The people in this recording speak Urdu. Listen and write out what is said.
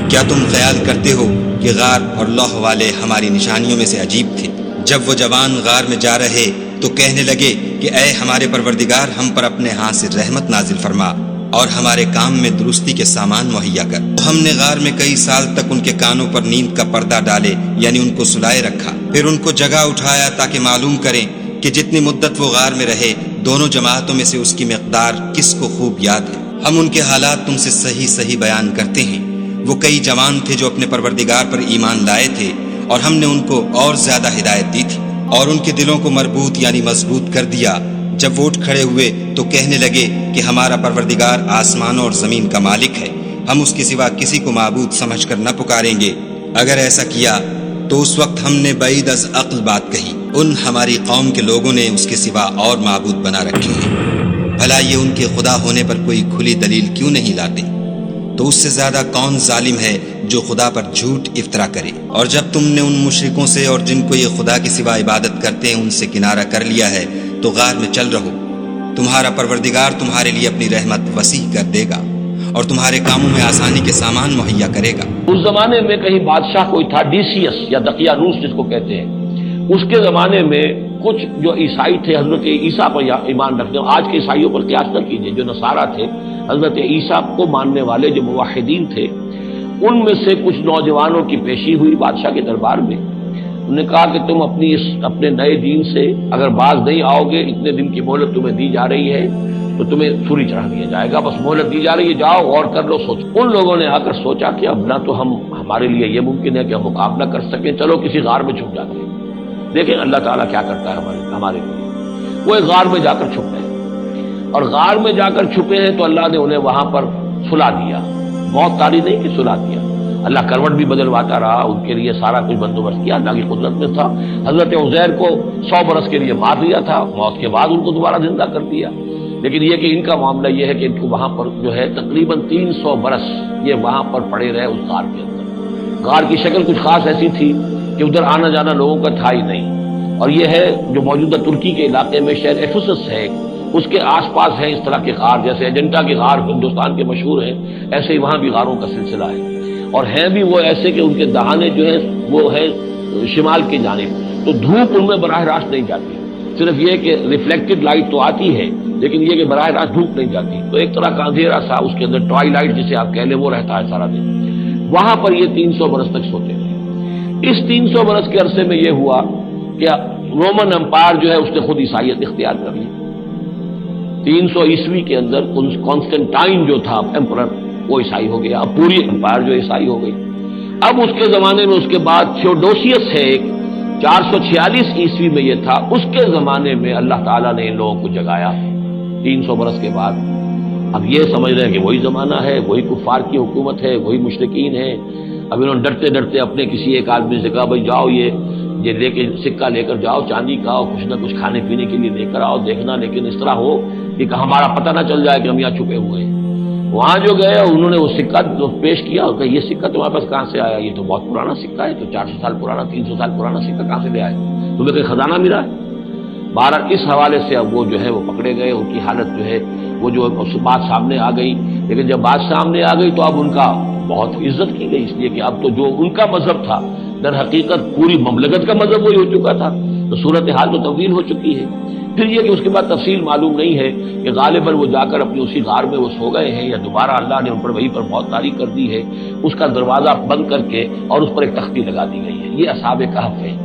کیا تم خیال کرتے ہو کہ غار اور لوح والے ہماری نشانیوں میں سے عجیب تھے؟ جب وہ جوان غار میں جا رہے تو کہنے لگے کہ اے ہمارے پروردگار، ہم پر اپنے ہاں سے رحمت نازل فرما اور ہمارے کام میں درستی کے سامان مہیا کر۔ تو ہم نے غار میں کئی سال تک ان کے کانوں پر نیند کا پردہ ڈالے، یعنی ان کو سلائے رکھا، پھر ان کو جگہ اٹھایا تاکہ معلوم کریں کہ جتنی مدت وہ غار میں رہے دونوں جماعتوں میں سے اس کی مقدار کس کو خوب یاد ہے۔ ہم ان کے حالات تم سے صحیح صحیح بیان کرتے ہیں۔ وہ کئی جوان تھے جو اپنے پروردگار پر ایمان لائے تھے، اور ہم نے ان کو اور زیادہ ہدایت دی تھی، اور ان کے دلوں کو مربوط یعنی مضبوط کر دیا۔ جب وہ اٹھ کھڑے ہوئے تو کہنے لگے کہ ہمارا پروردگار آسمانوں اور زمین کا مالک ہے، ہم اس کے سوا کسی کو معبود سمجھ کر نہ پکاریں گے۔ اگر ایسا کیا تو اس وقت ہم نے بعید از عقل بات کہی، ان ہماری قوم کے لوگوں نے اس کے سوا اور معبود بنا رکھے ہیں۔ بھلا یہ ان کے خدا ہونے پر کوئی کھلی دلیل کیوں نہیں لاتے؟ تو اس سے زیادہ کون ظالم ہے جو خدا پر جھوٹ افطرا کرے؟ اور جب تم نے ان مشرکوں سے اور جن کو یہ خدا کے سوا عبادت کرتے ہیں ان سے کنارہ کر لیا ہے تو غار میں چل رہو، تمہارا پروردگار تمہارے لیے اپنی رحمت وسیع کر دے گا اور تمہارے کاموں میں آسانی کے سامان مہیا کرے گا۔ اس زمانے میں کہیں بادشاہ کوئی تھا، ڈیسیس یا دقیانوس جس کو کہتے ہیں، اس کے زمانے میں کچھ جو عیسائی تھے حضرت عیسیٰ پر ایمان رکھتے ہیں، آج کے عیسائیوں پر قیاس نہ کیجیے، جو نصارہ تھے حضرت عیسیٰ کو ماننے والے جو موحدین تھے، ان میں سے کچھ نوجوانوں کی پیشی ہوئی بادشاہ کے دربار میں۔ انہوں نے کہا کہ تم اپنے نئے دین سے اگر باز نہیں آؤ گے، اتنے دن کی مہلت تمہیں دی جا رہی ہے تو تمہیں سولی چڑھا دیا جائے گا، بس مہلت دی جا رہی ہے، جاؤ غور کر لو، سوچو۔ ان لوگوں نے آ کر سوچا کہ اب نہ تو ہمارے لیے یہ ممکن ہے کہ ہم مقابلہ کر سکیں، چلو کسی غار میں چھپ جاتے ہیں، دیکھیں اللہ تعالیٰ کیا کرتا ہے ہمارے لیے۔ وہ ایک غار میں جا کر چھپ گئے، اور غار میں جا کر چھپے ہیں تو اللہ نے انہیں وہاں پر سلا دیا، بہت تاری نہیں کہ سلا دیا، اللہ کروٹ بھی بدلواتا رہا، ان کے لیے سارا کچھ بندوبست کیا، اللہ کی قدرت میں تھا۔ حضرت عزیر کو 100 برس کے لیے مار دیا تھا، موت کے بعد ان کو دوبارہ زندہ کر دیا۔ لیکن یہ کہ ان کا معاملہ یہ ہے کہ ان کو وہاں پر جو ہے تقریباً 300 برس یہ وہاں پر پڑے رہے اس غار کے اندر۔ غار کی شکل کچھ خاص ایسی تھی کہ ادھر آنا جانا لوگوں کا تھا ہی نہیں، اور یہ ہے جو موجودہ ترکی کے علاقے میں شہر ایفسس ہے، اس کے آس پاس ہیں اس طرح کے غار، جیسے ایجنٹا کے غار ہندوستان کے مشہور ہیں، ایسے ہی وہاں بھی غاروں کا سلسلہ ہے، اور ہیں بھی وہ ایسے کہ ان کے دہانے جو ہیں وہ ہے شمال کی جانب، تو دھوپ ان میں براہ راست نہیں جاتی، صرف یہ کہ ریفلیکٹڈ لائٹ تو آتی ہے لیکن یہ کہ براہ راست دھوپ نہیں جاتی، تو ایک طرح کا اندھیرا سا اس کے اندر ٹوائی لائٹ جسے آپ کہہ لیں وہ رہتا ہے سارا دن۔ وہاں پر یہ 300 برس تک سوتے رہے۔ اس 300 برس کے عرصے میں یہ ہوا کہ رومن امپائر جو ہے اس نے خود عیسائیت اختیار کر لی۔ 300 عیسوی کے اندر کانسٹنٹائن جو تھا ایمپرر وہ عیسائی ہو گیا، اب پوری امپائر جو عیسائی ہو گئی۔ اب اس کے زمانے میں اس کے بعد تھیوڈوسیس ہے ایک، 446 عیسوی میں یہ تھا، اس کے زمانے میں اللہ تعالیٰ نے ان لوگوں کو جگایا 300 برس کے بعد۔ اب یہ سمجھ رہے ہیں کہ وہی زمانہ ہے، وہی کفار کی حکومت ہے، وہی مشرکین ہیں۔ اب انہوں نے ڈرتے ڈرتے اپنے کسی ایک آدمی سے کہا بھائی جاؤ یہ لے کے سکہ لے کر جاؤ چاندی کا، اور کچھ نہ کچھ کھانے پینے کے لیے لے کر آؤ، دیکھنا لیکن اس طرح ہو کہ ہمارا پتہ نہ چل جائے کہ ہم یہاں چھپے ہوئے ہیں۔ وہاں جو گئے انہوں نے وہ سکہ پیش کیا اور کہا یہ سکہ تمہارے پاس کہاں سے آیا؟ یہ تو بہت پرانا سکہ ہے، تو 400 سال پرانا، 300 سال پرانا سکہ کہاں سے لے آئے؟ تمہیں کوئی خزانہ ملا ہے؟ بہرحال اس حوالے سے اب وہ جو ہے وہ پکڑے گئے، ان کی حالت جو ہے وہ جو بات سامنے آ گئی، لیکن جب بات سامنے آ گئی تو اب ان کا بہت عزت کی گئی، اس لیے کہ اب تو جو ان کا مذہب تھا در حقیقت پوری مملکت کا مذہب وہی ہو چکا تھا، تو صورتحال تو تبدیل ہو چکی ہے۔ پھر یہ کہ اس کے بعد تفصیل معلوم نہیں ہے کہ غالباً وہ جا کر اپنی اسی غار میں وہ سو گئے ہیں یا دوبارہ اللہ نے ان پر وہی پر بہت تاریخ کر دی ہے، اس کا دروازہ بند کر کے اور اس پر ایک تختی لگا دی گئی ہے۔ یہ اصحاب کہف ہے۔